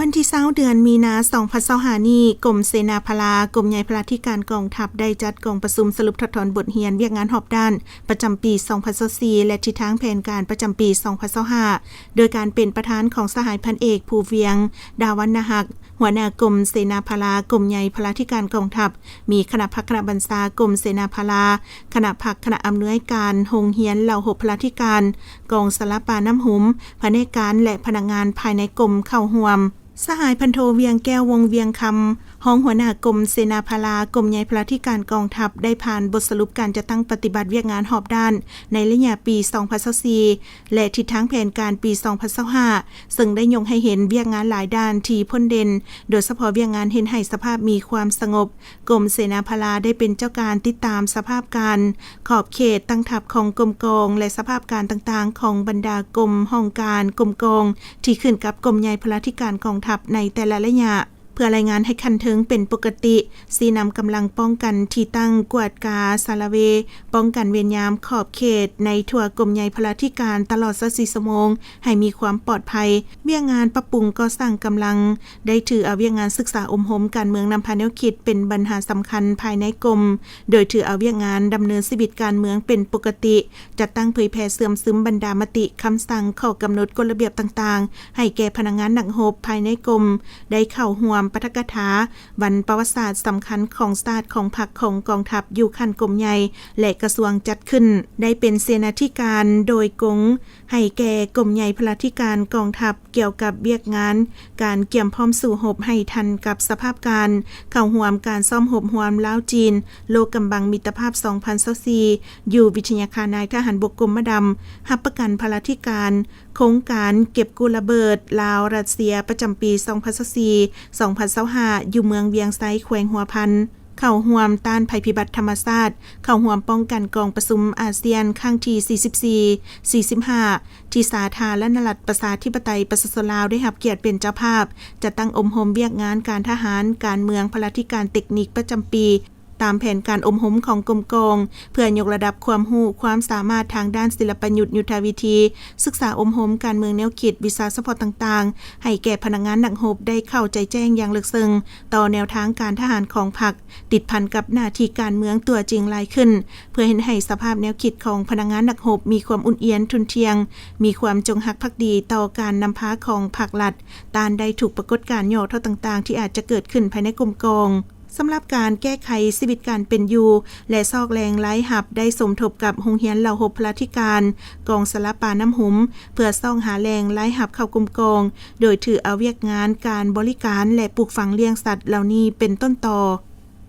วันที่20เดือนมีนา2025นี้กรมเสนาพลากรมใหญ่พลาธิการกองทัพได้จัดกองประชุมสรุปถอดถอนบทเรียนเวียกงานรอบด้านประจำปี2024และทิศทางแผนการประจำปี2025โดยการเป็นประธานของสหายพันเอกภูเวียงดาวันนาหักหัวหน้ากรมเสนาพลากรมใหญ่พลาธิการกองทัพมีคณะพักคณะบรรณากรมเสนาพลาคณะพักคณะอำนวยการโรงเรียนเหล่าหกพลาธิการกองสารปาน้ำหุมพนักงานและพนักงานภายในกรมเข้าร่วมสหายพันโทเวียงแก้ววงเวียงคำห้องหัวหน้ากรมเสนาพลากรมใหญ่พลาธิการกองทัพได้ผ่านบทสรุปการจะตั้งปฏิบัติเวียกงานรอบด้านในระยะปี2024และทิศทางแผนการปี2025ซึ่งได้ยกให้เห็นเวียกงานหลายด้านที่พ้นเด่นโดยเฉพาะเวียกงานเห็นให้สภาพมีความสงบกรมเสนาพลาได้เป็นเจ้าการติดตามสภาพการขอบเขตตั้งทัพของกรมกองและสภาพการต่างๆของบรรดากรมห้องการกรมกองที่ขึ้นกับกรมใหญ่พลาธิการกองทัพในแต่ละระยะเพื่อรายงานให้คันถึงเป็นปกติสีนำกำลังป้องกันที่ตั้งกวดกาสารเวป้องกันเวรยามขอบเขตในทั่วกรมใหญ่พลาธิการตลอด24ชั่วโมงให้มีความปลอดภัยเวียกงานปรับปรุงก่อสร้างกำลังได้ถือเอาเวียกงานศึกษาหมการเมืองนำพาแนวคิดเป็นปัญหาสำคัญภายในกรมโดยถือเอาเวียกงานดำเนินชีวิตการเมืองเป็นปกติจัดตั้งเผยแพร่เสื่อมซึมบรรดามติคำสั่งข้อกำหนดกฎระเบียบต่างๆให้แก่พนักงานนักรบภายในกรมได้เข้าร่วมปฐกถาวันประวัติศาสตร์สำคัญของชาติของพรรคของกองทัพอยู่ขั้นกรมใหญ่และกระทรวงจัดขึ้นได้เป็นเสนาธิการโดยกงให้แก่กรมใหญ่พลาธิการกองทัพเกี่ยวกับเวียกงานการเกี่ยมพร้อมสู่รบให้ทันกับสภาพการเข้าร่วมการซ่อมรบร่วมลาวจีนโลกกำบังมิตรภาพ2024อยู่วิทยาคารนายทหารบกกรมดำรับประกันพลาธิการโครงการเก็บกู้ระเบิดลาวรัสเซียประจำปี2024-2025อยู่เมืองเวียงไซแขวงหัวพันเข้าร่วมต้านภัยพิบัติธรรมชาติเข้าร่วมป้องกันกองประชุมอาเซียนครั้งที่44-45ที่สาธารณรัฐประชาธิปไตยประชาชนลาวได้รับเกียรติเป็นเจ้าภาพจัดตั้งอบรมเวียกงานการทหารการเมืองพลาธิการเทคนิคประจำปีตามแผนการอบรมของกรมกองเพื่อยกระดับความรู้ความสามารถทางด้านศิลปยุทธยุทธวิธีศึกษาอบรมการเมืองแนวคิดวิชาเฉพาะต่างๆให้แก่พนักงานนักรบได้เข้าใจแจ้งอย่างลึกซึ้งต่อแนวทางการทหารของพรรคติดพันกับหน้าที่การเมืองตัวจริงหลายขึ้นเพื่อเห็นให้สภาพแนวคิดของพนักงานนักรบมีความอุ่นเอียนทุนเทียงมีความจงรักภักดีต่อการนำพาของภาครัฐต้านได้ถูกปรากฏการณ์ย่อท่อต่างๆที่อาจจะเกิดขึ้นภายในกรมกองสำหรับการแก้ไขชีวิตการเป็นอยู่และซอกแรงไร้หับได้สมทบกับโรงเรียนเหล่าหกพลาธิการกองสารปาน้ำหุมเพื่อซ่องหาแรงไร้หับเข้ากรมกองโดยถือเอาเวียกงานการบริการและปลูกฝังเลี้ยงสัตว์เหล่านี้เป็นต้นต่อ